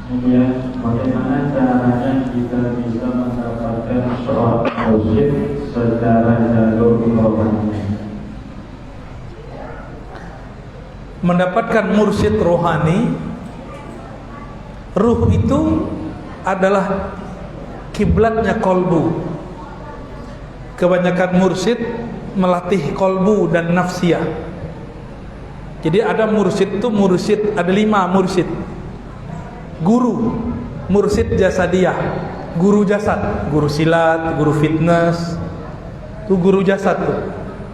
Kemudian bagaimana caranya kita bisa mendapatkan seorang mursyid secara jalur rohani? Mendapatkan mursyid rohani, ruh itu adalah kiblatnya kolbu. Kebanyakan mursyid melatih kolbu dan nafsiyah. Jadi ada mursyid itu ada 5 mursyid. Guru, mursyid jasadiyah, guru jasad, guru silat, guru fitness, itu guru jasad tuh.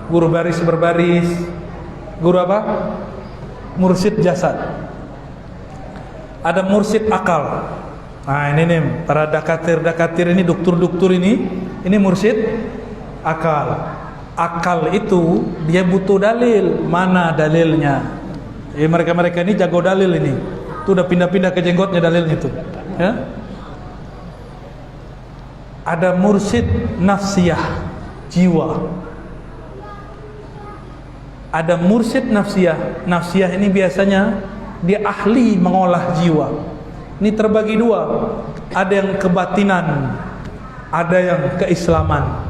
Guru baris berbaris, guru apa? Mursyid jasad. Ada mursyid akal. Nah ini nih para dakatir ini, dokter ini mursyid akal. Akal itu dia butuh dalil. Mana dalilnya? Mereka ini jago dalil ini. Itu udah pindah-pindah ke jenggotnya dalilnya itu. Ya? Ada mursyid nafsiyah, jiwa. Ada mursyid nafsiyah. Nafsiyah ini biasanya dia ahli mengolah jiwa. Ini terbagi 2. Ada yang kebatinan, ada yang keislaman.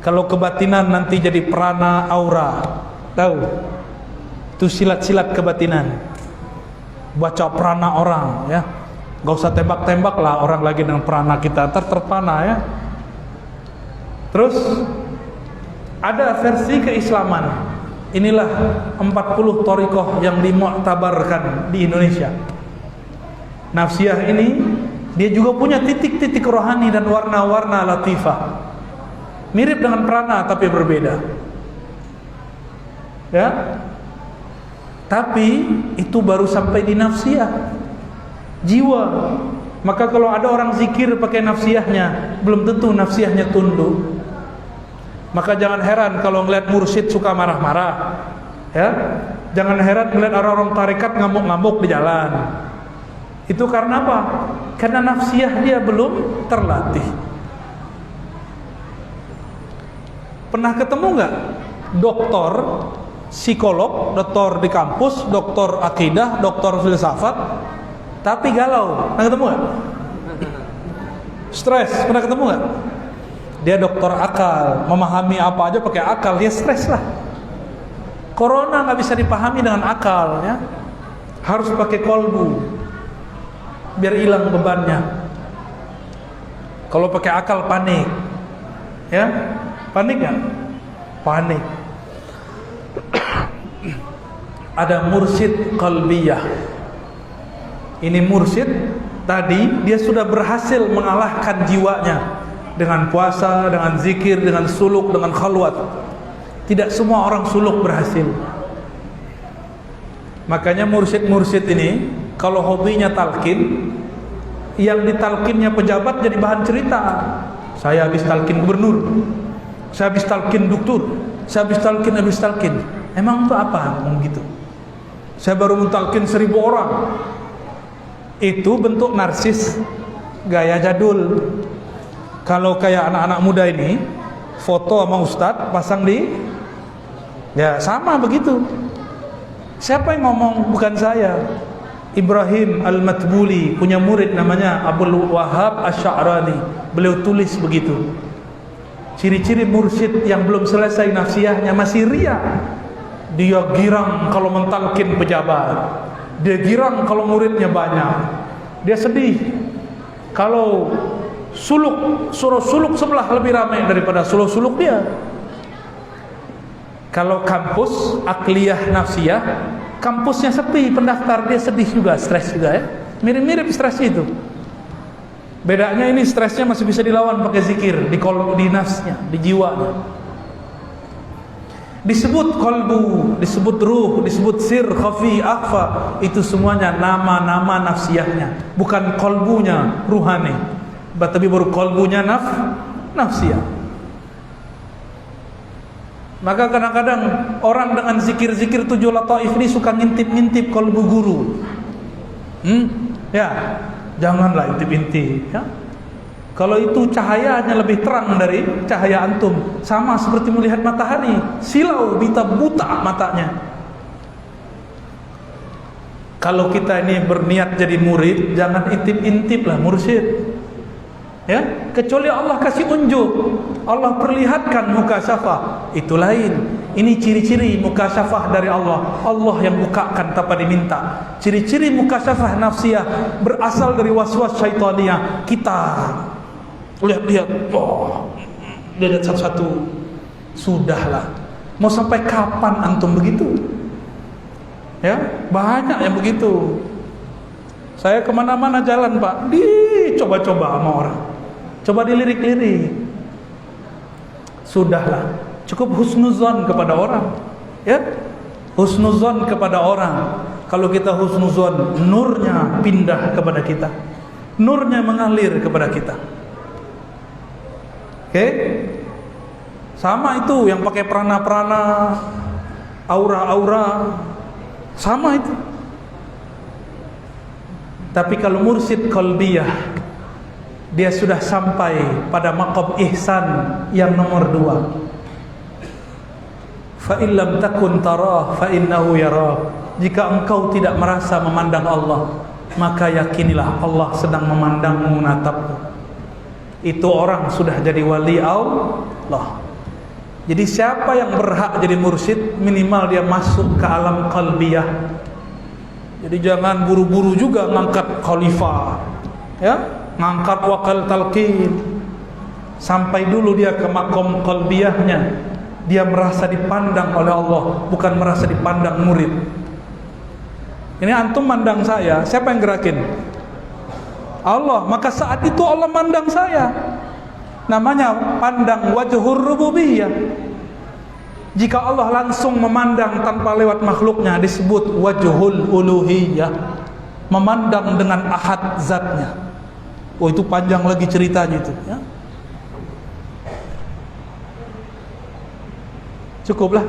Kalau kebatinan nanti jadi prana aura. Tahu? Itu silat-silat kebatinan. Baca prana orang, ya. Gak usah tembak-tembak lah orang lagi dengan prana kita, terpana ya. Terus ada versi keislaman. Inilah 40 thariqah yang dimu'tabarkan di Indonesia. Nafsiyah ini dia juga punya titik-titik rohani dan warna-warna latifah. Mirip dengan prana tapi berbeda. Ya. Tapi itu baru sampai di nafsiyah, jiwa. Maka kalau ada orang zikir pakai nafsiyahnya, belum tentu nafsiyahnya tunduk. Maka jangan heran kalau ngeliat mursyid suka marah-marah. Ya, jangan heran ngeliat orang-orang tarekat ngamuk-ngamuk di jalan. Itu karena apa? Karena nafsiyah dia belum terlatih. Pernah ketemu nggak dokter, psikolog, dokter di kampus, dokter akidah, dokter filsafat, tapi galau? Pernah ketemu nggak? Stres, pernah ketemu nggak? Dia dokter akal, memahami apa aja pakai akal, dia stres lah. Corona nggak bisa dipahami dengan akal, ya. Harus pakai kolbu, biar hilang bebannya. Kalau pakai akal panik, ya, panik nggak? Panik. Ada mursyid qalbiyah. Ini mursyid tadi dia sudah berhasil mengalahkan jiwanya dengan puasa, dengan zikir, dengan suluk, dengan khalwat. Tidak semua orang suluk berhasil. Makanya mursyid-mursyid ini kalau hobinya talqin, yang ditalkinnya pejabat jadi bahan cerita. Saya habis talqin gubernur, saya habis talqin dokter, saya habis talqin. Emang itu apa ngomong gitu? Saya baru mentalkin 1000 orang. Itu bentuk narsis gaya jadul. Kalau kayak anak-anak muda ini foto sama ustadz pasang di, ya sama begitu. Siapa yang ngomong? Bukan saya. Ibrahim Al-Matbuli punya murid namanya Abdul Wahab Asy'arani. Beliau tulis begitu. Ciri-ciri mursyid yang belum selesai nafsiyahnya, masih riya. Dia girang kalau mentalkin pejabat, dia girang kalau muridnya banyak, dia sedih kalau suruh suluk sebelah lebih ramai daripada suluk dia. Kalau kampus akliyah nafsiyah, kampusnya sepi, pendaftar dia sedih juga, stres juga, ya. Mirip-mirip stres itu. Bedanya ini stresnya masih bisa dilawan pakai zikir, di nafsnya, di jiwanya. Disebut kolbu, disebut ruh, disebut sir, khafi, akhfa. Itu semuanya nama-nama nafsiyahnya, bukan kolbunya ruhani, tapi baru kolbunya nafsiyah. Maka kadang-kadang orang dengan zikir-zikir 7 lataif ini suka ngintip-ngintip kolbu guru. Ya, janganlah intip-intip, ya. Kalau itu cahayanya lebih terang dari cahaya antum, sama seperti melihat matahari, silau, buta matanya. Kalau kita ini berniat jadi murid, jangan intip-intip lah mursyid. Ya, kecuali Allah kasih unjuk, Allah perlihatkan mukasyafah, itu lain. Ini ciri-ciri mukasyafah dari Allah. Allah yang bukakan tanpa diminta. Ciri-ciri mukasyafah nafsiyah berasal dari waswas syaitania. Kita lihat-lihat, lihat satu-satu. Sudahlah. Mau sampai kapan antum begitu? Ya, banyak yang begitu. Saya kemana-mana jalan Pak, dicoba-coba sama orang, coba dilirik-lirik. Sudahlah, cukup husnuzon kepada orang. Ya, husnuzon kepada orang. Kalau kita husnuzon, nurnya pindah kepada kita, nurnya mengalir kepada kita. Oke? Sama itu yang pakai prana-prana, aura-aura, sama itu. Tapi kalau mursyid qalbiyah, dia sudah sampai pada maqam ihsan yang nomor 2. Fa illam takun tarah fa innahu yarah. Jika engkau tidak merasa memandang Allah, maka yakinilah Allah sedang memandangmu, menatapmu. Itu orang sudah jadi wali Allah. Jadi siapa yang berhak jadi mursyid, minimal dia masuk ke alam qalbiyah. Jadi jangan buru-buru juga ngangkat khalifah, ya, ngangkat wakil talqin. Sampai dulu dia ke makom qalbiyahnya, dia merasa dipandang oleh Allah, bukan merasa dipandang murid. Ini antum mandang saya, siapa yang gerakin? Allah. Maka saat itu Allah mandang saya. Namanya pandang wajhur rububiyah. Jika Allah langsung memandang tanpa lewat makhluknya, disebut wajhul uluhiyah, memandang dengan ahad zatnya. Oh, itu panjang lagi ceritanya itu, ya. Cukuplah.